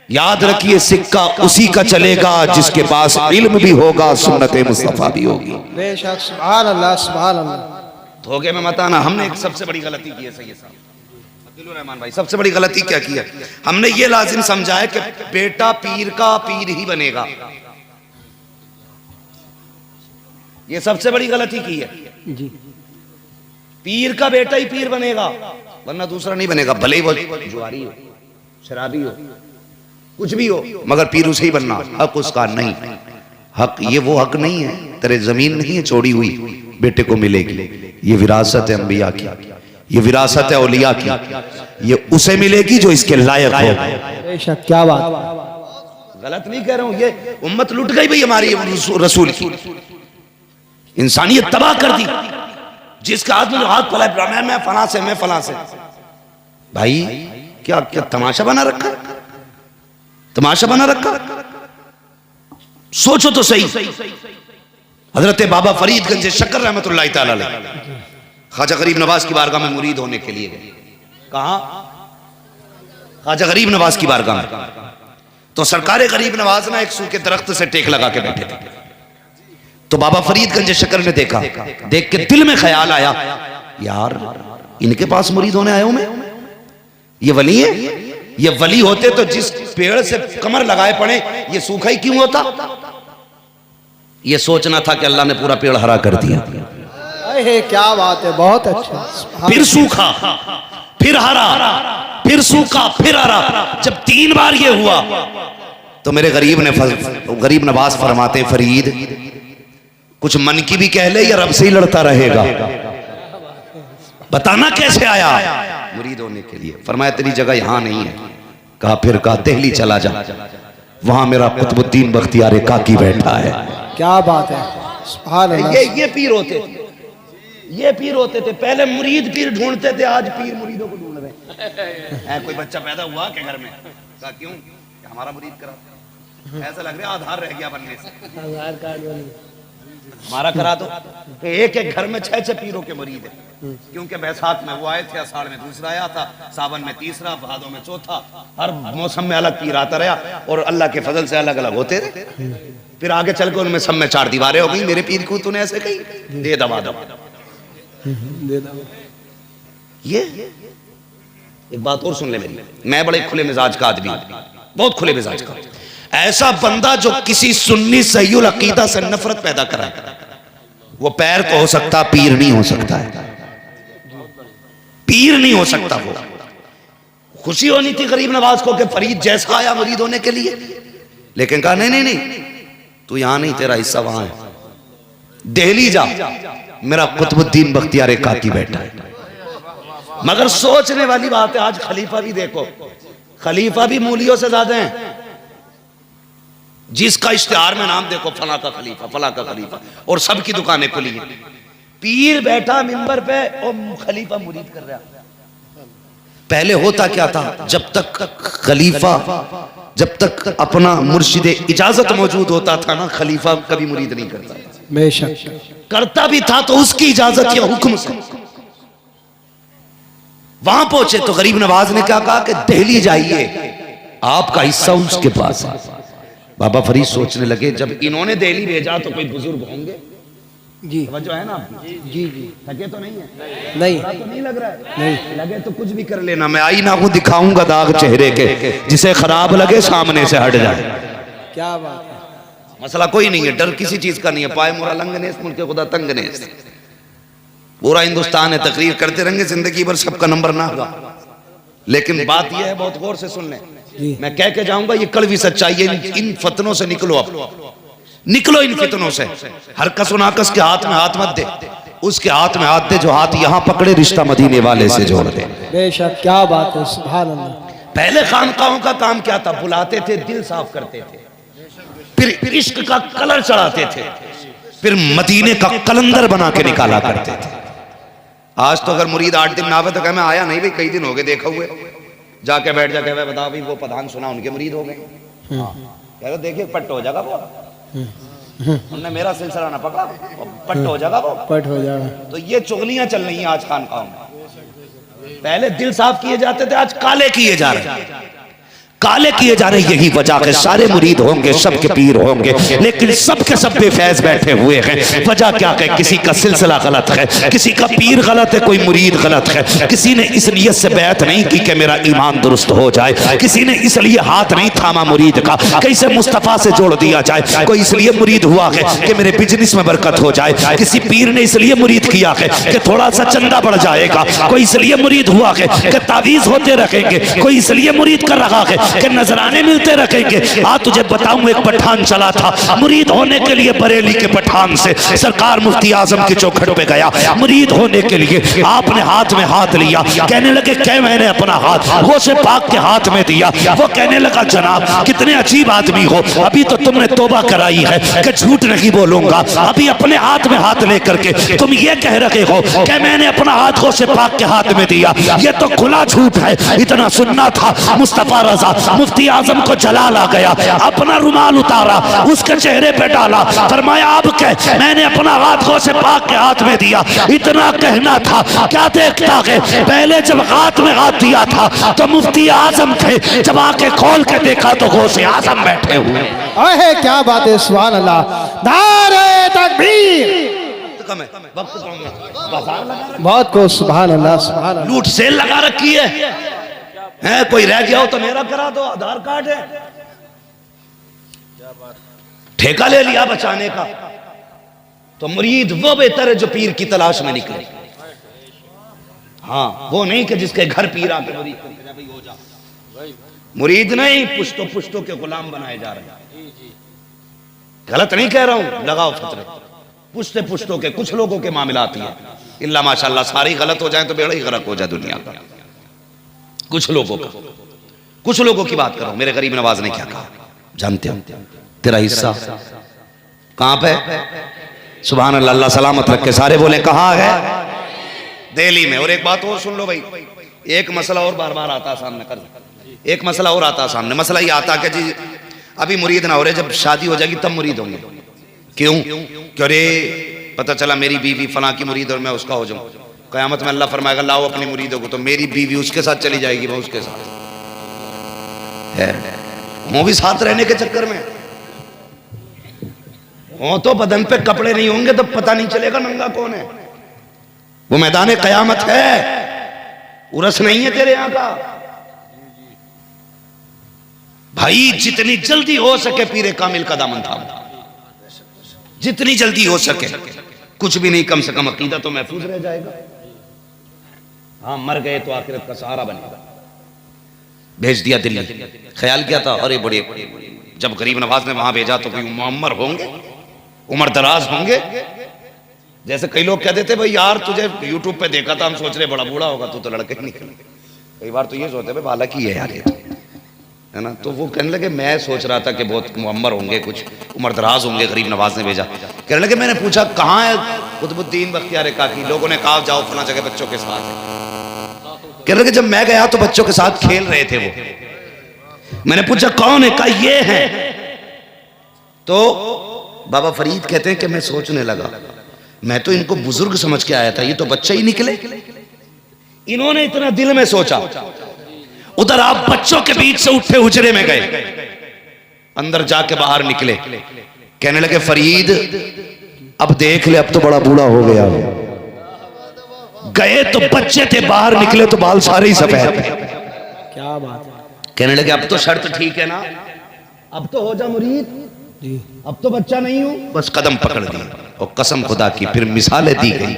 याद रखिए सिक्का उसी का चलेगा जिसके पास इल्म भी होगा, सुन्नत मुस्तफा भी होगी। बेशक, सुभान अल्लाह, सुभान अल्लाह। धोखे में मत आना। हमने एक सबसे बड़ी गलती की है सैयद साहब अब्दुल रहमान भाई, सबसे बड़ी गलती क्या की है? हमने ये लाजिम समझा है कि बेटा पीर का पीर ही बनेगा। ये सबसे बड़ी गलती की है जी। पीर का बेटा ही पीर बनेगा, वरना दूसरा नहीं बनेगा। भले ही वो जुआरी हो, शराबी हो, कुछ भी हो, मगर पीर उसे ही बनना। हक उसका नहीं। हक ये वो हक नहीं है, तेरे जमीन नहीं है छोड़ी हुई, बेटे को मिलेगी। ये विरासत है अंबिया की, ये विरासत है औलिया की, ये उसे मिलेगी जो इसके लायक हो। बेशक, क्या बात। गलत नहीं कह रहा हूं, ये उम्मत लुट गई भाई हमारी रसूल की, इंसानियत तबाह कर दी। जिसके हाथ में हाथ फैलाए, मैं फला से, मैं फला से, भाई क्या क्या तमाशा बना रखा, तमाशा बना रखा। सोचो तो सही। हजरत बाबा फरीदगंज शक्कर रहमतुल्लाह तआला अलैह ख्वाजा गरीब नवाज की बारगाह में मुरीद होने के लिए गए। कहां? ख्वाजा गरीब नवाज की बारगाह में। तो सरकार गरीब नवाज ना एक सूखे दरख्त से टेक लगा के बैठे थे। तो बाबा फरीदगंज शक्कर ने देखा, देख के दिल में ख्याल आया, यार इनके पास मुरीद होने आया हूं मैं, ये वली है। ये वली होते तो जिस पेड़ से कमर लगाए पड़े ये सूखा ही क्यों होता? ये सोचना था कि अल्लाह ने पूरा पेड़ हरा कर दिया। अरे क्या बात है, बहुत अच्छा। फिर सूखा, फिर हरा, फिर सूखा, फिर हरा। जब 3 बार ये हुआ तो मेरे गरीब नवाज फरमाते, फरीद कुछ मन की भी कह ले या रब से ही लड़ता रहेगा? बताना कैसे आया मुरीद होने के लिए? फरमाया तेरी जगह यहां नहीं है। कहा फिर? कहा दिल्ली चला जा, वहां मेरा कुतुबुद्दीन बख्तियार काकी बैठा है। क्या बात है, सुभान अल्लाह। ये पीर होते थे, ये पीर होते थे। पहले मुरीद पीर ढूंढते थे, आज पीर मुरीदों को ढूंढ रहे हैं। कोई बच्चा पैदा हुआ के घर में, कहा क्यों? हमारा मुरीद करा। ऐसा लग रहा है आधार रह गया बनने से, आधार कार्ड हमारा करा दो। तो एक एक घर में 6-6 पीरों के मुरीद है, क्योंकि बैसाख में वो आए थे, आषाढ़ में दूसरा आया था, सावन में तीसरा, भादों में चौथा, हर मौसम में अलग पीर आता रहा और अल्लाह के फजल से अलग अलग होते रहे। फिर आगे चल के उनमें सब में 4 दीवारें हो गई। मेरे पीर को तूने ऐसे कही, दे दबा दबा। ये एक बात और सुन ले मेरी, मैं बड़े खुले मिजाज का आदमी, बहुत खुले मिजाज का। ऐसा बंदा जो किसी सुन्नी सहीउल अकीदा से नफरत पैदा कराए, वो पैर तो हो सकता, पीर नहीं हो सकता है। पीर नहीं हो सकता। वो खुशी होनी थी गरीब नवाज को कि फरीद जैसा आया मुरीद होने के लिए, लेकिन कहा नहीं नहीं नहीं, तू यहां नहीं, तेरा हिस्सा वहां है, दिल्ली जा, मेरा कुतुबुद्दीन बख्तियार काकी बैठा है। मगर सोचने वाली बात है, आज खलीफा भी देखो, खलीफा भी मूलियों से ज्यादा है। जिसका इश्तिहार में नाम देखो, फला का खलीफा, फला का खलीफा, और सबकी दुकानें खुली हैं। पीर बैठा मिंबर पे और खलीफा मुरीद कर रहा। पहले होता क्या था, जब तक खलीफा, जब तक अपना मुर्शिद इजाजत मौजूद होता था ना, खलीफा कभी मुरीद नहीं करता। बेशक, करता भी था तो उसकी इजाजत या हुक्म से। वहां पहुंचे तो गरीब नवाज ने क्या कहा कि दिल्ली जाइए, आपका हिस्सा उसके पास है। बाबा फरीद सोचने लगे, जब इन्होंने दिल्ली भेजा तो कोई बुजुर्ग होंगे जी, जो है ना, जी जी, थके तो नहीं है? नहीं तो नहीं लग रहा है? नहीं लगे तो कुछ भी कर लेना, मैं आईना को दिखाऊंगा दाग चेहरे के, जिसे खराब लगे सामने से हट जाए। क्या बात है। मसला कोई नहीं है, डर किसी चीज का नहीं है। पाए मोरा लंगनेस, मुल्के खुदा तंगनेस। पूरा हिंदुस्तान है, तकरीर करते रहेंगे जिंदगी भर, सबका नंबर ना होगा। लेकिन बात यह है, बहुत गौर से सुन लें, मैं कह के जाऊंगा, ये कड़वी सच्चाई है। इन फतनों से निकलो, अब निकलो इन फितनों से। हर कस नाकस के हाथ में हाथ मत दे, उसके हाथ में हाथ दे जो हाथ यहां पकड़े, रिश्ता मदीने वाले से जोड़ दे। बेशक, क्या बात है, सुभान अल्लाह। पहले खानकाहों का काम क्या था? बुलाते थे, दिल साफ करते थे, फिर इश्क का कलर चढ़ाते थे, फिर मदीने का कलंदर बना के निकाला करते थे। आज तो अगर मुरीद 8 दिन ना आवे तो कहे मैं आया नहीं भाई, कई दिन हो गए देखा हुए, जाके बैठ जाके बताओ भाई वो प्रधान सुना उनके मुरीद हो गए। कह रहे देखिए पट्ट हो जाएगा वो, हमने मेरा सिलसिला ना पकड़ा, पट्ट हो जाएगा वो, पट हो जाएगा। तो ये चुगलियां चल रही हैं आज खानकाहों में। पहले दिल साफ किए जाते थे, आज काले किए जा रहे हैं। काले किए जा रहे, यही वजह है। सारे मुरीद होंगे, सबके पीर होंगे, लेकिन सबके सब बेफैज बैठे हुए हैं। वजह क्या है? किसी का सिलसिला गलत है, किसी का पीर गलत है, कोई मुरीद गलत है। किसी ने इस नियत से बैत नहीं की कि मेरा ईमान दुरुस्त हो जाए, किसी ने इसलिए हाथ नहीं थामा मुरीद का कैसे मुस्तफ़ा से जोड़ दिया जाए। कोई इसलिए मुरीद हुआ है कि मेरे बिजनेस में बरकत हो जाए, किसी पीर ने इसलिए मुरीद किया है कि थोड़ा सा चंदा बढ़ जाएगा, कोई इसलिए मुरीद हुआ है कि तावीज होते रखेंगे, कोई इसलिए मुरीद कर रहा है कि नजराने मिलते रखेंगे। आज तुझे बताऊं, एक पठान चला था मुरीद होने के लिए बरेली के पठान से सरकार मुफ्ती आजम की चौखट पे गया मुरीद होने के लिए। आपने हाथ में हाथ लिया, कहने लगे क्या मैंने अपना हाथ गौसे पाक के हाथ में दिया। वो कहने लगा जनाब कितने अजीब आदमी हो, अभी तो तुमने तौबा कराई है कि झूठ नहीं बोलूंगा, अभी अपने हाथ में हाथ लेकर के तुम ये कह रहे हो कि मैंने अपना हाथ गौसे पाक के हाथ में दिया। ये तो खुला झूठ है। इतना सुनना था, मुस्तफा रजा मुफ्ती आजम को जलाल आ गया, अपना रुमाल उतारा, उसके चेहरे पे डाला, फरमाया अब कह मैंने अपना हाथ गौसे पाक के हाथ में दिया। इतना कहना था, क्या देखता है पहले जब हाथ में हाथ दिया था तो मुफ्ती आजम थे, जब आके खोल के देखा तो गौसे आजम बैठे हुए। अहे क्या बात है, सुभान अल्लाह, नारे तकबीर। बहुत को सुभान अल्लाह, सुभान अल्लाह। लूट सेल लगा रखी है, कोई रह गया हो तो मेरा करा दो, आधार कार्ड है, ठेका ले लिया बचाने का। तो मुरीद वो बेहतर है जो पीर की तलाश में निकले। हाँ, वो नहीं कि जिसके घर पीर आके मुरीद हो जा। मुरीद नहीं, पुश्तो पुश्तो के गुलाम बनाए जा रहे हैं। गलत नहीं कह रहा हूं, लगाओ फतरे। पुश्ते पुश्तों के कुछ लोगों के मामला आती है, इल्ला माशाल्लाह सारी गलत हो जाए तो बेड़ा ही गरक हो जाए दुनिया का। कुछ लोगों का, कुछ लोगों की बात करो। मेरे गरीब नवाज ने क्या कहा जानते हो? तेरा हिस्सा कहां पे? सुभान अल्लाह, अल्लाह सलामत रखे। सारे बोले कहां है? दिल्ली में। और एक बात और सुन लो भाई, एक मसला और बार बार आता सामने कर, एक मसला और आता सामने। मसला ये आता कि जी अभी मुरीद ना हो रहे, जब शादी हो जाएगी तब मुरीद होंगे। क्यों? क्यों रे पता चला मेरी बीवी फला की मुरीद और मैं उसका हो जाऊं, कयामत में अल्लाह फरमाएगा लाओ अपनी मुरीदों को, तो मेरी बीवी उसके साथ चली जाएगी, मैं उसके साथ है। वो भी साथ रहने के चक्कर में वो तो बदन पे कपड़े नहीं होंगे तो पता नहीं चलेगा नंगा कौन है। वो मैदान कयामत है, उरस नहीं है तेरे यहां का भाई। जितनी जल्दी हो सके पीरे कामिल का दामन थाम, जितनी जल्दी हो सके। कुछ भी नहीं, कम से कम अकीदा तो महफूज रह जाएगा। हाँ, मर गए तो आखिरत का सहारा बनेगा। भेज दिया दिल्ली, ख्याल किया था अरे बड़े, जब गरीब नवाज ने वहां भेजा तो कोई मुअम्मर होंगे, उम्र दराज होंगे। जैसे कई लोग कह देते भाई यार तुझे यूट्यूब पे देखा था, हम सोच रहे बड़ा बूढ़ा होगा, तू तो लड़के ही निकल। कई बार तो ये सोचते भाई बालक ही है यार ये तो, है ना। तो वो कहने लगे मैं सोच रहा था कि बहुत मुअम्मर होंगे, कुछ उम्र दराज होंगे। गरीब नवाज ने भेजा, कहने लगे मैंने पूछा कहाँ है कुतुबुद्दीन बख्तियार काकी? लोगों ने कहा जाओ फला जगह बच्चों के साथ। कहने लगे जब मैं गया तो बच्चों के साथ खेल रहे थे वो। मैंने पूछा कौन है? कहा ये है। तो बाबा फरीद कहते हैं कि मैं सोचने लगा, मैं तो इनको बुजुर्ग समझ के आया था, ये तो बच्चे ही निकले। इन्होंने इतना दिल में सोचा। उधर आप बच्चों के बीच से उठे उजरे में गए, अंदर जाके बाहर निकले, कहने लगे फरीद अब देख ले, अब तो बड़ा बूढ़ा हो गया। गए तो बच्चे थे, बाहर निकले तो बाल सारे ही सफेद। क्या बात है। कहने लगे अब तो शर्त ठीक है ना, अब तो हो जा मुरीद, अब तो बच्चा नहीं हूं। बस कदम पकड़ दिया और कसम खुदा की फिर मिसालें दी गई।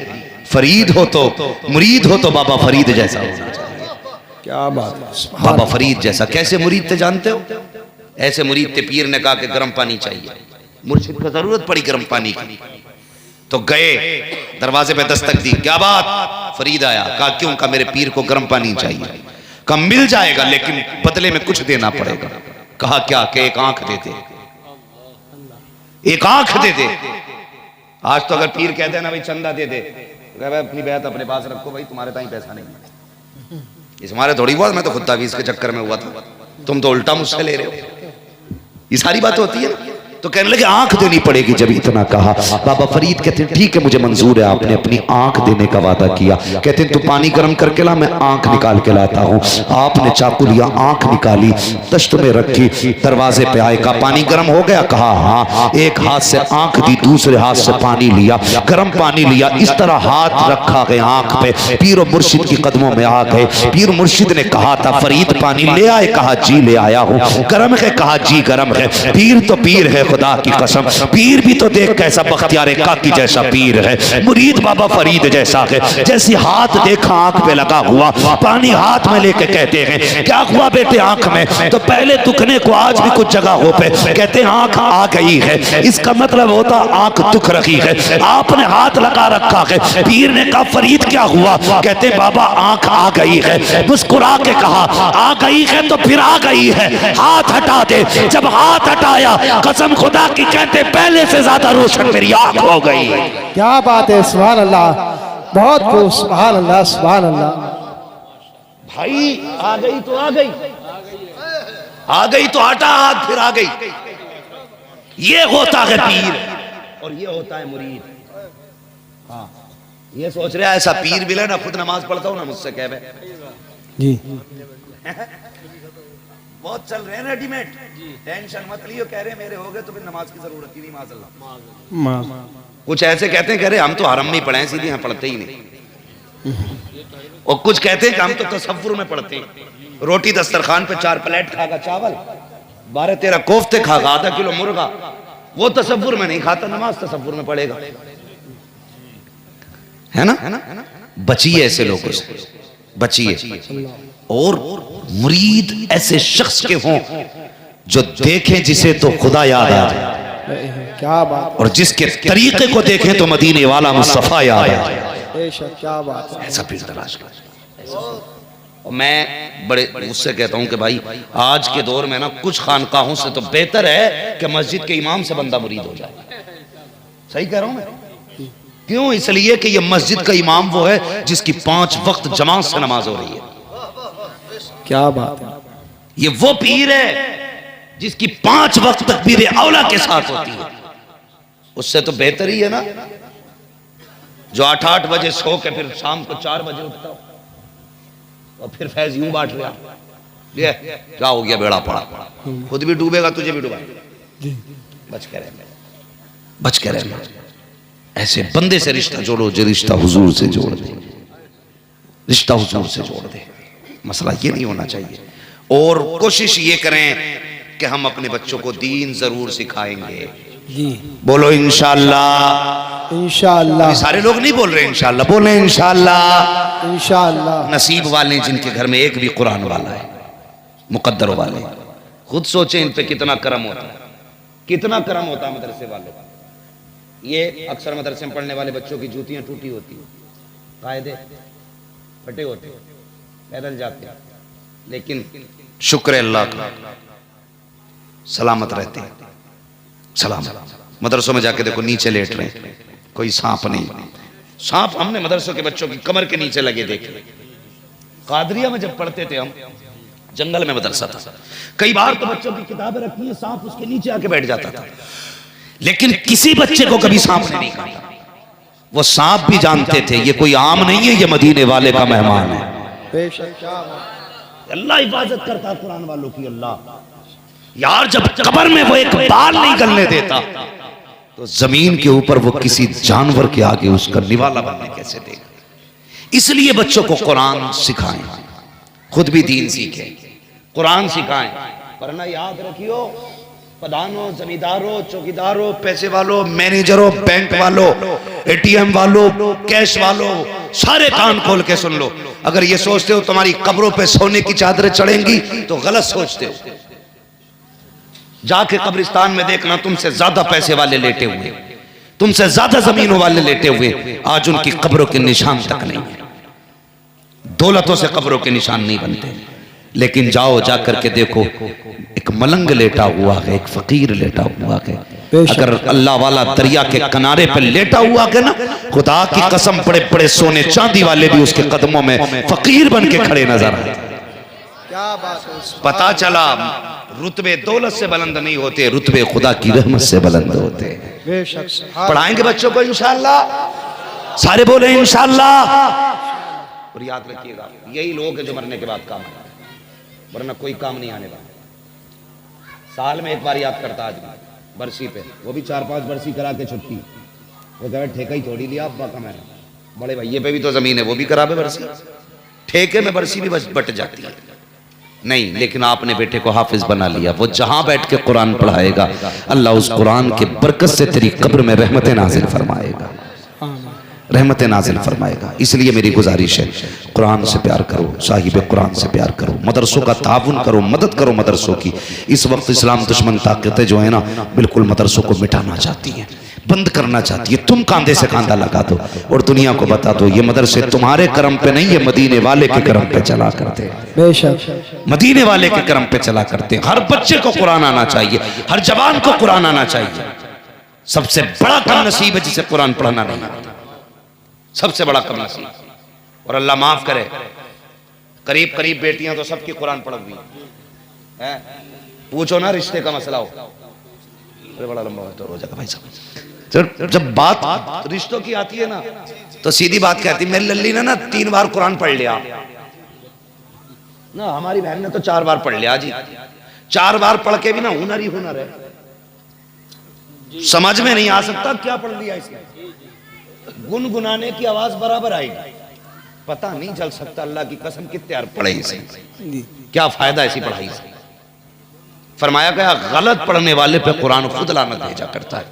फरीद हो तो मुरीद हो तो बाबा फरीद जैसा होना चाहिए। क्या बात है। बाबा फरीद जैसा। कैसे मुरीद थे जानते हो? ऐसे मुरीद थे, पीर ने कहा कि गर्म पानी चाहिए, मुर्शिद को जरूरत पड़ी गर्म पानी की, तो गए दरवाजे पे दस्तक दी, क्या बात? फरीद आया, कहा क्यों? कहा मेरे पीर को गर्म पानी चाहिए। कहा मिल जाएगा लेकिन बदले में कुछ देना पड़ेगा। कहा क्या? कि एक आंख दे दे, एक आंख दे दे। आज तो अगर पीर कहते हैं ना भाई चंदा दे दे, भाई अपनी बैत अपने पास रखो भाई, तुम्हारे ताई पैसा नहीं है। इस हमारे थोड़ी बहुत, मैं तो खुद तावीज़ के चक्कर में हुआ था, तुम तो उल्टा मुझसे ले रहे हो। ये सारी बात होती है ना। तो कहने लगे आंख देनी पड़ेगी। जब इतना कहा बाबा फरीद कहते हैं ठीक है मुझे मंजूर है, आपने अपनी आंख देने का वादा किया। कहते हैं तू पानी गर्म करके ला, मैं आंख निकाल के लाता हूँ। आपने चाकू लिया, आंख निकाली, तश्त में रखी, दरवाजे पे आए, कहा पानी गर्म हो गया? कहा हाँ। एक हाथ से आंख दी, दूसरे हाथ से पानी लिया, गर्म पानी लिया, इस तरह हाथ रखा गया आंख पे, पीर और मुर्शिद के कदमों में आ गए। पीर मुर्शिद ने कहा था फरीद पानी ले आए? कहा जी ले आया हूँ। गर्म है? कहा जी गर्म है। पीर तो पीर है, खुदा की कसम, पीर भी तो देख कैसा बख्तियार काकी जैसा पीर है, मुरीद बाबा फरीद जैसा है। जैसे हाथ देखा आंख पे लगा हुआ, पानी हाथ में लेके कहते हैं क्या हुआ बेटे आंख में? तो पहले दुखने को आज भी कुछ जगहों पे कहते हैं आंख आ गई है, इसका मतलब होता आंख दुख रही है। आपने हाथ लगा रखा है। पीर ने कहा फरीद क्या हुआ? कहते बाबा आंख आ गई है। मुस्कुरा के कहा आ गई है तो फिर आ गई है, हाथ हटा दे। जब हाथ हटाया कसम खुदा की कहते पहले से ज्यादा रोशन मेरी आंख हो गई। क्या बात है, सुभान अल्लाह, बहुत खूब, सुभान अल्लाह, सुभान अल्लाह। भाई आ गई तो आ गई, आ गई तो हटा हाथ, फिर आ गई। ये होता है पीर और ये होता है मुरीद। हाँ ये सोच रहा है ऐसा पीर मिले ना, खुद नमाज पढ़ता हूं ना, मुझसे कह बे जी बहुत चल रहे हैं रेडीमेड, टेंशन मत लियो, कह रहे मेरे हो गए तो फिर नमाज की जरूरत ही नहीं। माज़अल्लाह कुछ ऐसे कहते हैं, कह रहे हम तो हरम में ही पढ़े, सीधे यहाँ पढ़ते ही नहीं। और कुछ कहते हैं कि हम तो तसव्वुर में पढ़ते हैं, रोटी दस्तरखान पे 4 प्लेट खागा चावल, 12-13 कोफ्ते खागा, आधा किलो मुर्गा, वो तसव्वुर में नहीं खाता, नमाज तसव्वुर में पढ़ेगा। है ना? बचिए ऐसे लोगों से, बचिए। और मुरीद ऐसे शख्स के हों जो देखें जिसे तो खुदा याद आ जाए, क्या बात, और जिसके तरीके को देखें तो मदीने वाला मुस्तफा याद आ जाए। क्या बात है, ऐसा पीर तलाश कर। और मैं बड़े उससे कहता हूं कि भाई आज के दौर में ना कुछ खानकाहों से तो बेहतर है कि मस्जिद के इमाम से बंदा मुरीद हो जाए। सही कह रहा हूं मैं? क्यों? इसलिए कि ये मस्जिद का इमाम वो है जिसकी 5 वक्त जमात से नमाज हो रही है। क्या बात है, ये वो पीर है जिसकी 5 वक्त तकबीर औला के साथ होती है। उससे तो बेहतर ही है ना जो 8-8 बजे सो के फिर शाम को 4 बजे उठता हो और फिर फैज यूं बांट रहा। ये क्या हो गया? बेड़ा पड़ा, खुद भी डूबेगा, तुझे भी डूबा। बच के रहना, बच के रहना। ऐसे बंदे से रिश्ता जोड़ो जो रिश्ता हुजूर से जोड़ दे, रिश्ता हुजूर से जोड़ दे। मसला ये नहीं होना चाहिए। और कोशिश ये करें कि हम अपने बच्चों को दीन जरूर सिखाएंगे। जी बोलो इंशाअल्लाह। इंशाअल्लाह। सारे लोग नहीं बोल रहे इंशाअल्लाह, बोले इंशाअल्लाह। इंशाअल्लाह। नसीब वाले जिनके घर में एक भी कुरान वाला है, मुकद्दर वाले, खुद सोचें इन पे कितना करम होता है, कितना करम होता है मदरसे वाले। ये अक्सर मदरसे में पढ़ने वाले बच्चों की जूतियां टूटी होती है, कायदे फटे होते, पैदल जाते, लेकिन शुक्र अल्लाह का सलामत रहते हैं। सलामत। मदरसों में जाके देखो नीचे लेट रहे हैं, कोई सांप नहीं। सांप हमने मदरसों के बच्चों की कमर के नीचे लगे देखे। कादरिया में जब पढ़ते थे हम, जंगल में मदरसा था, कई बार तो बच्चों की किताबें रखी है, सांप उसके नीचे आके बैठ जाता था, लेकिन किसी बच्चे को कभी सांप ने नहीं काटा। वो सांप भी जानते थे ये कोई आम नहीं है, ये मदीने वाले का मेहमान है। अल्लाह हिफाजत करता कुरान वालों की। अल्लाह यार जब कब्र में वो एक बाल नहीं गलने देता तो जमीन के ऊपर वो किसी जानवर के आगे उसका निवाला बनने कैसे देगा। इसलिए बच्चों को कुरान सिखाएं, खुद भी दीन सीखें, कुरान सिखाएं। वरना याद रखियो, प्रधानों, जमींदारों, चौकीदारों, पैसे वालों, मैनेजरों, बैंक वालों, एटीएम वालों, कैश वालों, सारे कान खोल के सुन लो। अगर ये सोचते हो तुम्हारी कब्रों पे सोने की चादरें चढ़ेंगी तो गलत सोचते हो। जाके कब्रिस्तान में देखना, तुमसे ज्यादा पैसे वाले लेटे हुए, तुमसे ज्यादा जमीनों वाले लेटे हुए, आज उनकी कब्रों के निशान तक नहीं है। दौलतों से कब्रों के निशान नहीं बनते। लेकिन जाओ जाकर के देखो, एक मलंग लेटा हुआ है, एक फकीर लेटा हुआ है। अगर अल्लाह वाला दरिया के किनारे पर लेटा हुआ है ना, खुदा की कसम बड़े बड़े सोने चांदी वाले भी उसके कदमों में फकीर बन के खड़े नजर आए। क्या बात है। पता चला रुतबे दौलत से बुलंद नहीं होते, रुतबे खुदा की रहमत से बुलंद होते हैं। बेशक पढ़ाएंगे बच्चों को इंशाअल्लाह, सारे बोले इंशाअल्लाह। और याद रखिएगा यही लोग हैं जो मरने के बाद काम आए, वरना कोई काम नहीं आने वाला। साल में एक बार याद करता आदमी बरसी पे, वो भी 4-5 बरसी करा के छुट्टी। वो कहे ठेका ही थोड़ी लिया अब्बा का मैंने, बड़े भैये पे भी तो जमीन है, वो भी करावे बरसी। ठेके में बरसी भी बस बट जाती है नहीं, लेकिन आपने बेटे को हाफिज बना लिया, वो जहां बैठ के कुरान पढ़ाएगा अल्लाह उस कुरान के बरकत से तेरी कब्र में रहमतें नाजिल फरमाएगा, रहमतें नाजिल फरमाएगा। इसलिए मेरी गुजारिश है कुरान से प्यार करो, साहिब कुरान से प्यार करो, मदरसों का ताउन करो, मदद करो मदरसों की। इस वक्त इस्लाम दुश्मन ताकतें जो है ना बिल्कुल मदरसों को मिटाना चाहती हैं, बंद करना चाहती है। तुम कांधे से कांधा लगा दो और दुनिया को बता दो ये मदरसे तुम्हारे करम पे नहीं, ये मदीने वाले के करम पे चला करते हैं। बेशक मदीने वाले के करम पे चला करते हैं। हर बच्चे को कुरान आना चाहिए, हर जवान को कुरान आना चाहिए। सबसे बड़ा कम नसीब है जिसे कुरान पढ़ना नहीं आता, सबसे बड़ा कम नसीब। और अल्लाह माफ करे, करीब करीब बेटियां तो सबकी कुरान पढ़ हुई है। पूछो ना रिश्ते का मसला हो, अरे बड़ा लंबा तो हो जाएगा भाई साहब। जब बात रिश्तों की आती है ना तो सीधी बात कहती मेरी लल्ली ने ना 3 बार कुरान पढ़ लिया ना, हमारी बहन ने तो 4 बार पढ़ लिया जी। 4 बार पढ़ के भी ना हुनर ही हुनर है, समझ में नहीं आ सकता क्या पढ़ लिया इसने। गुनगुनाने की आवाज बराबर आएगी, पता नहीं चल सकता अल्लाह की कसम कितने यार पढ़े इसे, क्या फायदा ऐसी पढ़ाई से। फरमाया गया गलत पढ़ने वाले पे कुरान खुद लानत भेजा करता है।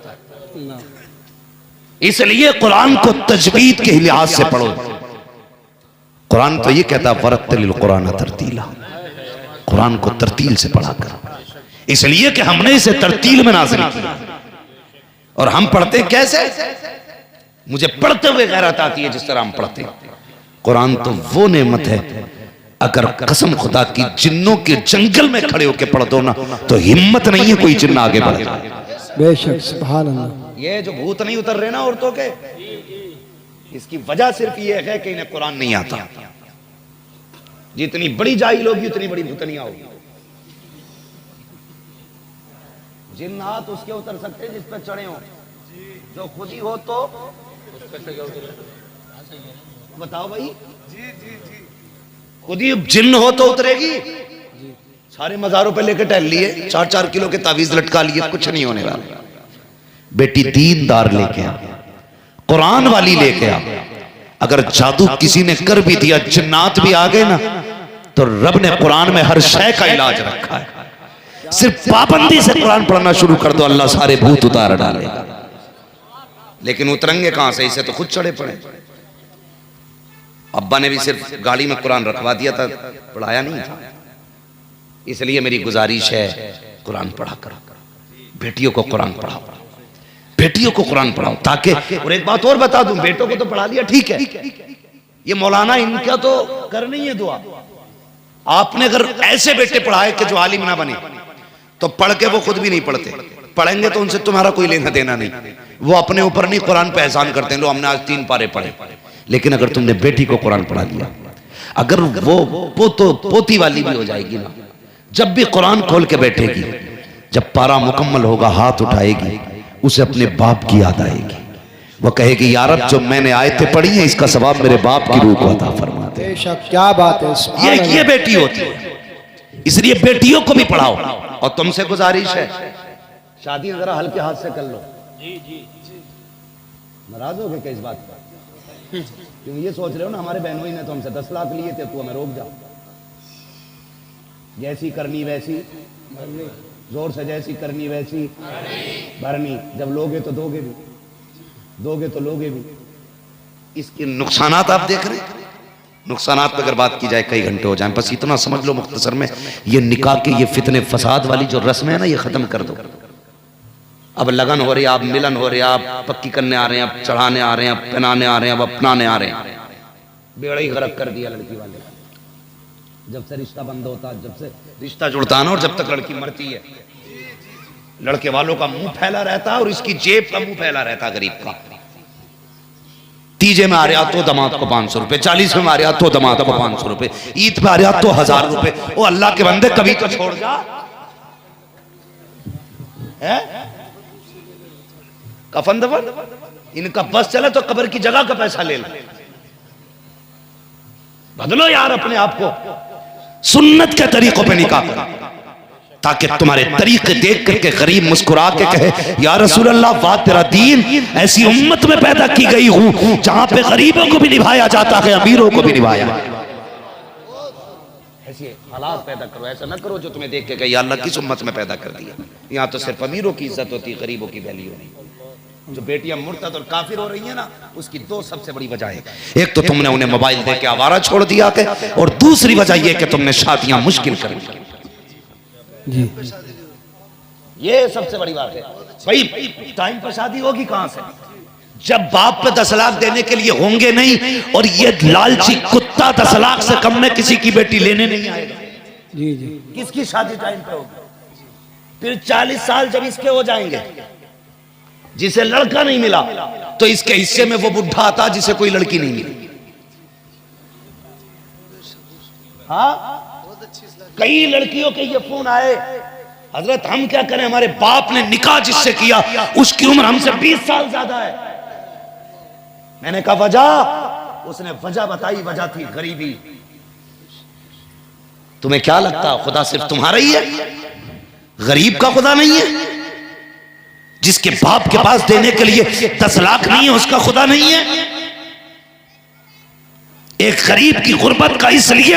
इसलिए कुरान को तजवीद के लिहाज से पढ़ो। कुरान तो ये कहता वरत्तिल कुरान तरतीला, कुरान को तरतील से पढ़ा कर। इसलिए कि हमने इसे तरतील में नाज़िल किया और हम पढ़ते कैसे, मुझे पढ़ते हुए गैरत आती है जिस तरह हम पढ़ते हैं। कुरान तो वो नेमत है, अगर कसम खुदा की जिन्नों के जंगल में खड़े होकर पढ़ दो ना तो हिम्मत नहीं है कोई जिन्न आगे बढ़े। बेशक सुभान अल्लाह। ये जो भूत नहीं उतर रहे ना औरतों के, इसकी वजह सिर्फ ये है कि इन्हें कुरान नहीं आता। जितनी बड़ी जाहिल होगी उतनी बड़ी भूतनियां होगी। जिन्नात उसके उतर सकते जिस पर चढ़े हो, जो खुद ही हो तो बताओ भाई, खुद ही जिन्न हो तो उतरेगी। सारे मजारों पे लेके टहल लिए, 4-4 किलो के तावीज लटका लिए, कुछ नहीं होने वाला। बेटी दीनदार लेके आ, कुरान वाली लेके आ। अगर जादू किसी ने कर भी दिया, जिन्नात भी आ गए ना, तो रब ने कुरान में हर शय का इलाज रखा है। सिर्फ पाबंदी से कुरान पढ़ना शुरू कर दो, अल्लाह सारे भूत उतार डालेगा। लेकिन उतरेंगे कहां से, इसे तो खुद चढ़े पड़े। अब्बा ने भी सिर्फ गाड़ी में कुरान रखवा दिया था, पढ़ाया नहीं था। इसलिए मेरी गुजारिश है कुरान पढ़ा करो, बेटियों को कुरान पढ़ाओ, बेटियों को कुरान पढ़ाओ। ताकि और एक बात और बता दूं, बेटों को तो पढ़ा लिया ठीक है, ये मौलाना इनका तो करनी है दुआ। आपने अगर ऐसे बेटे पढ़ाए कि जो आलिम ना बने, तो पढ़ के वो खुद भी नहीं पढ़ते, पढ़ेंगे तो उनसे तुम्हारा कोई लेना देना नहीं। वो अपने ऊपर नहीं कुरान पे एहसान करते हैं, लो हमने आज 3 पारे पढ़े। लेकिन अगर तुमने बेटी को कुरान पढ़ा लिया, अगर वो पोती वाली भी हो जाएगी ना, जब भी कुरान खोल के बैठेगी, जब पारा मुकम्मल होगा हाथ उठाएगी, उसे अपने बाप की याद आएगी। वो कहेगी या रब जो मैंने आयतें पढ़ी हैं इसका सवाब मेरे बाप की रूह को अता फरमा दे। बेशक क्या बात है, ये बेटी होती है। इसलिए बेटियों को भी पढ़ाओ। और तुमसे गुजारिश है शादी जरा हल्के हाथ से कर लो। नाराज हो गए क्या इस बात पर? क्यों ये सोच रहे हो ना हमारे बहनों ही ने तो हमसे 10 लाख लिए थे, तू हमें रोक जा। जैसी करनी वैसी जोर से, जैसी करनी वैसी भरनी। जब लोगे तो दोगे भी, दोगे तो लोगे भी। इसके नुकसानात आप देख रहे हैं। नुकसानात पे अगर बात की जाए कई घंटे हो जाए, बस इतना समझ लो मुख्तसर में, ये निकाह के ये फितने फसाद वाली जो रस्म है ना, ये खत्म कर दो। अब लगन हो रही है, आप मिलन हो रहे हैं, आप पक्की करने आ रहे हैं, आप चढ़ाने आ रहे हैं, आप पहनाने आ रहे हैं, अब अपनाने आ रहे हैं। बेड़ा ही गरक कर दिया लड़की वाले। जब से रिश्ता बंद होता, जब से रिश्ता जुड़ता ना, और जब तक लड़की मरती है, लड़के वालों का मुंह फैला रहता है और इसकी जेब का मुंह फैला रहता है गरीब का। तीजे में आ रहा तो दमाद को 500 रुपए, 40 में आ रहा तो दमाद को 500 रुपए, ईद पे आ रहा तो 1000 रुपए। ओ अल्लाह के बंदे कभी तो छोड़ जा, है? कफन दफन इनका बस चले तो कब्र की जगह का पैसा ले लो। बदलो यार अपने आप को, सुन्नत के तरीकों पे निकाह करो, ताकि तुम्हारे तरीके देख करके गरीब मुस्कुरा के कहे या रसूल अल्लाह, वाह तेरा दीन, ऐसी उम्मत में पैदा की गई हूं जहां पे गरीबों को भी निभाया जाता है, अमीरों को भी निभाया। ऐसे हालात पैदा करो, ऐसा ना करो जो तुम्हें देख के कहे या अल्लाह किस उम्मत में पैदा कर दिया। यहाँ तो सिर्फ अमीरों की इज्जत होती है, गरीबों की वैल्यू नहीं। जो बेटियां मुर्तद और काफिर हो रही हैं ना, उसकी दो सबसे बड़ी वजह है। एक तो तुमने उन्हें मोबाइल दे के आवारा छोड़ दिया के, और दूसरी वजह यह कि तुमने शादियां मुश्किल कर दी। जी, ये सबसे बड़ी बात है भाई। टाइम पर शादी होगी कहां से, जब बाप पे 10 लाख देने के लिए होंगे नहीं, और ये लालची कुत्ता 10 लाख से कम में किसी की बेटी लेने नहीं आएगा। जी जी, किसकी शादी टाइम पे होगी? फिर 40 साल जब इसके हो जाएंगे, जिसे लड़का नहीं मिला तो इसके हिस्से में वो बुढ़ा आता जिसे कोई लड़की नहीं मिली। हाँ, कई लड़कियों के ये फोन आए, हजरत हम क्या करें, हमारे बाप ने निकाह जिससे किया उसकी उम्र हमसे 20 साल ज्यादा है। मैंने कहा वजह, उसने वजह बताई, वजह थी गरीबी। तुम्हें क्या लगता खुदा सिर्फ तुम्हारा ही है? गरीब का खुदा नहीं है? जिसके बाप के पास देने के लिए 10 लाख नहीं है उसका खुदा नहीं है? एक गरीब की गुर्बत का इसलिए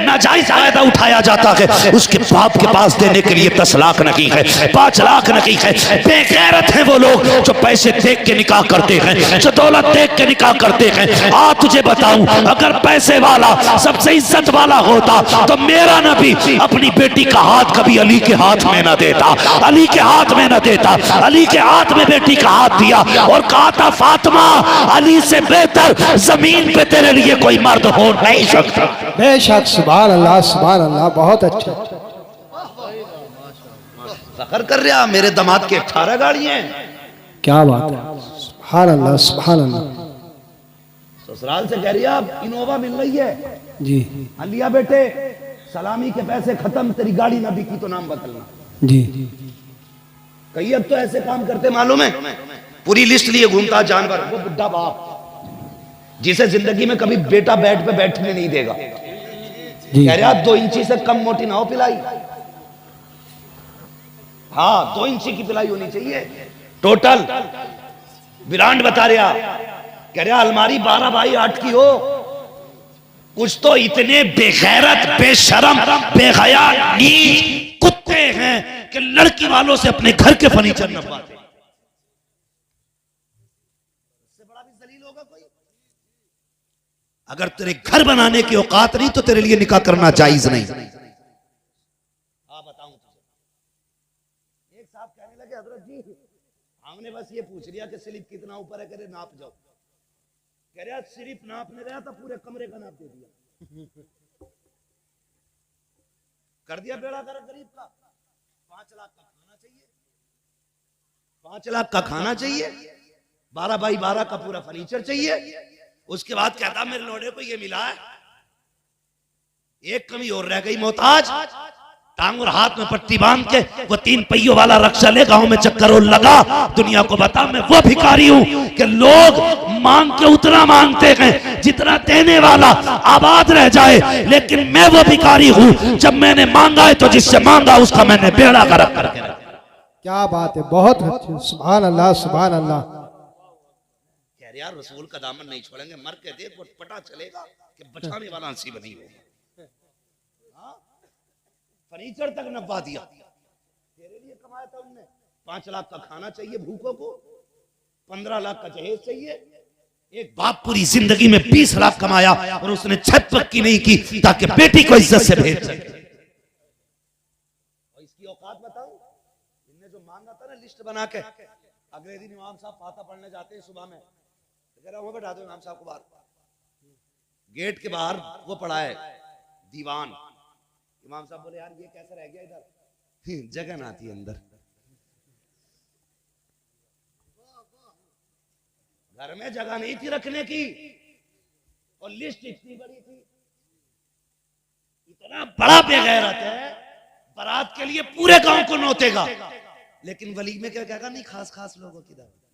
नाजायज फायदा उठाया जाता है, उसके बाप के पास देने के लिए 10 लाख नहीं है, 5 लाख नहीं है। बेगैरत हैं वो लोग जो पैसे देख के निकाह करते हैं, जो दौलत देख के निकाह करते हैं। तुझे बताऊं, अगर पैसे वाला सबसे इज्जत वाला होता तो मेरा नबी अपनी बेटी का हाथ कभी अली के हाथ में न देता, अली के हाथ में न देता। अली के हाथ में बेटी का हाथ दिया और कहा था, फातिमा अली से बेहतर जमीन पे तेरे लिए कोई मर्द हो नहीं सकता। बेशक, सुभान अल्लाह, सुभान अल्लाह, बहुत अच्छा। फखर कर रहा मेरे दामाद के 18 गाड़ियां हैं। क्या बात है, सुभान अल्लाह, सुभान अल्लाह। ससुराल से कह रही है अब इनोवा मिल रही है जी अलिया बेटे, सलामी के पैसे खत्म, तेरी गाड़ी ना बिकी तो नाम बदलना। जी, कई अब तो ऐसे काम करते मालूम है, पूरी लिस्ट लिए घूमता जानवर, वो बुढ़ा बाप जिसे जिंदगी में कभी बेटा बेड पे बैठने नहीं देगा। जी, कह रहा 2 इंची से कम मोटी ना हो पिलाई। हाँ, 2 इंची की पिलाई होनी चाहिए टोटल। ब्रांड बता रहा, कह रहा अलमारी 12 बाई 8 की हो। कुछ तो इतने बेगैरत, बेशरम, बेहया, नीच कुत्ते हैं कि लड़की वालों से अपने घर के फर्नीचर नपवाते। इससे बड़ा भी जलील होगा कोई? अगर तेरे घर बनाने की औकात नहीं तो तेरे लिए निकाह करना जायज नहीं। हाँ बताऊं तुझे, एक साहब कहने लगे, हजरत जी हमने बस ये पूछ लिया कि स्लिप कितना ऊपर है, करे नाप जाओ। कह रहा सिर्फ नापने गया था, पूरे कमरे का नाप दे दिया। कर दिया बेड़ा गर्क गरीब का। 5 लाख का खाना चाहिए, 5 लाख का खाना चाहिए, 12 बाई 12 का पूरा फर्नीचर चाहिए। उसके बाद कहता मेरे लोड़े को ये मिला है, एक कमी और रह गई, मोहताज। टांग और हाथ में पट्टी बांध के वो 3 पहियों वाला रक्षा ले गांव में चक्कर और लगा, दुनिया को बता मैं वो भिखारी हूं कि लोग मांग के उतना मांगते हैं जितना देने वाला आबाद रह जाए, लेकिन मैं वो भिखारी हूं जब मैंने मांगा है तो जिससे मांगा उसका मैंने बेड़ा गर्क करके रखा। क्या बात है, बहुत अच्छी, सुभान अल्लाह, सुभान अल्लाह। कह रहे यार रसूल का दामन नहीं छोड़ेंगे, मर के देख और पता चलेगा कि बचाने वाला नसीब नहीं होगा। फर्नीचर तक नपवा दिया, तेरे लिए कमाया था उनने। 5 लाख का खाना चाहिए भूखों को, 15 लाख का जहेज चाहिए। एक बाप पूरी जिंदगी में 20 लाख कमाया और उसने छत पक्की नहीं की ताकि बेटी को इज्जत से भेज सके। और इसकी औकात बताऊं, इनने जो मांगा था ना लिस्ट बना के, अगले दिन इमाम साहब फाता पढ़ने जाते हैं सुबह में, तो कह रहा हूं बैठा दो इमाम साहब को बाहर, गेट के बाहर वो पड़ा है दीवान। इमाम साहब बोले यार ये कैसा रह गया इधर, जगह ना आती अंदर। घर में जगह नहीं थी रखने की और लिस्ट इतनी बड़ी थी। इतना बड़ा बेगैरत है, बारात के लिए पूरे गांव को नोतेगा लेकिन वलीमे क्या कहेगा, नहीं खास खास लोगों की दावत।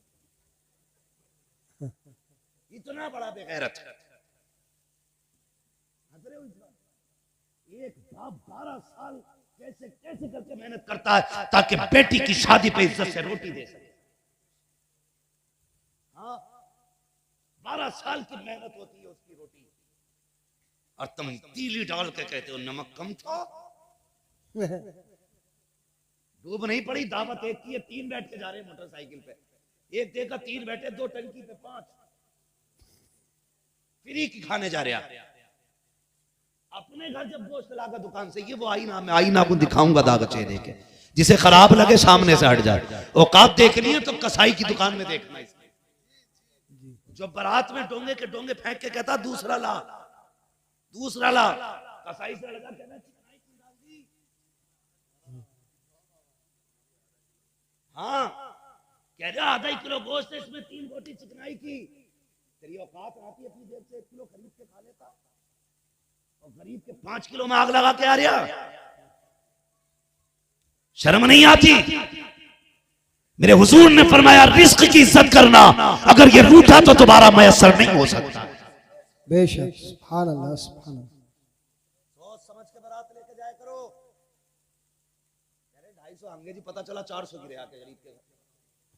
इतना बड़ा बेगैरत है। एक बाप 12 साल कैसे कैसे करके मेहनत करता है ताकि बेटी की शादी पे इज्जत से रोटी दे सके। हाँ, 12 साल की मेहनत होती है उसकी रोटी, और तुम तीली डाल के कहते हो नमक कम था। डूब नहीं पड़ी, दावत एक की है, 3 बैठ के जा रहे हैं मोटरसाइकिल पे, एक देखा 3 बैठे, 2 टंकी पे 5 फ्री की खाने जा रहे हैं। अपने घर जब गोश्त लाकर दुकान से, ये वो आईना, मैं आईना को दिखाऊंगा दाग चेहरे के, जिसे खराब लगे सामने से हट जाए। औकात देखनी है तो कसाई की दुकान में देखना। इसमें जो बारात में डोंगे के डोंगे फेंक के कहता दूसरा ला, दूसरा ला, कसाई से लगा कहना हाँ, कह रहा आधा किलो गोश्त है, इसमें 3 रोटी चिकनाई की। तेरी औकात आती है अपनी जेब से 1 किलो खरीद के खा लेता, और गरीब के 5 किलो में आग लगा के आ रहा। शर्म नहीं आती? मेरे हुजूर ने फरमाया रिस्क की इज्जत करना, अगर ये रूठा तो दोबारा मैसर नहीं हो सकता। बेशक, सुभान अल्लाह, सुभान अल्लाह। सोच समझ के बारात लेके जाया करो। अरे 250 अंग्रेजी पता चला 400 गिरे आके गरीब के,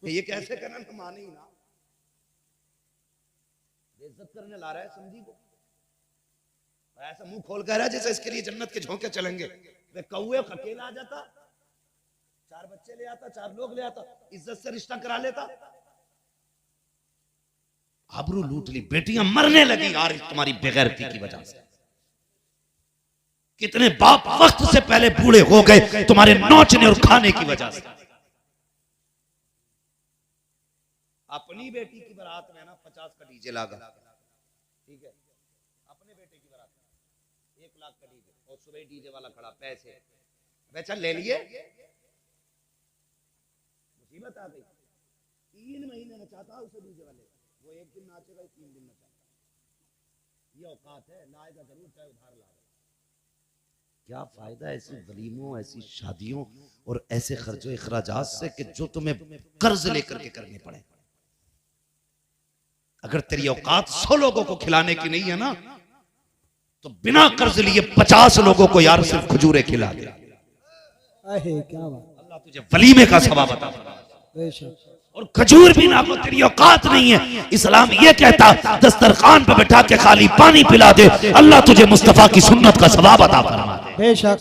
ये कैसे करना, माने ही ना। इज्जत करने ला रहा है समझी को, ऐसा मुंह खोल कर रहा है जैसे इसके लिए जन्नत के झोंके चलेंगे। वे कौए अकेला आ जाता, 4 बच्चे ले आता, 4 लोग ले आता, इज्जत से रिश्ता करा लेता। आबरू लूट ली, बेटियां मरने लगी यार तुम्हारी बेगैरती की वजह से। कितने बाप वक्त से पहले बूढ़े हो गए तुम्हारे नोचने और खाने की वजह से। अपनी बेटी की बारात में ना 50 का डीजे लागा, ठीक है, अपने बेटे की बारात में 1 लाख का डीजे, और सुबह डीजे वाला खड़ा, पैसे बेचा ले लिए। मुसीबत आ गई, 3 महीने नचाता उसे डीजे वाले, वो 1 दिन नाचेगा, 3 दिन नचाता। ये औकात है, लाएगा जरूर चाहे उधार लाएगा। क्या फायदा ऐसी वलीमों, ऐसी शादियों और ऐसे खर्चों इखराजात से कि जो तुम्हें कर्ज लेकर के करने पड़े। अगर तेरी औकात 100 लोगों को खिलाने की नहीं है ना, तो बिना कर्ज लिए 50 लोगों को यार सिर्फ खजूरें खिला दे। क्या बात, अल्लाह तुझे वलीमे का सवाब अता फरमाए। और खजूर भी ना को तेरी औकात नहीं है, इस्लाम ये कहता दस्तरखान पे बैठा के खाली पानी पिला दे, अल्लाह तुझे मुस्तफा की सुन्नत का सवाब अता फरमाए। बेशक।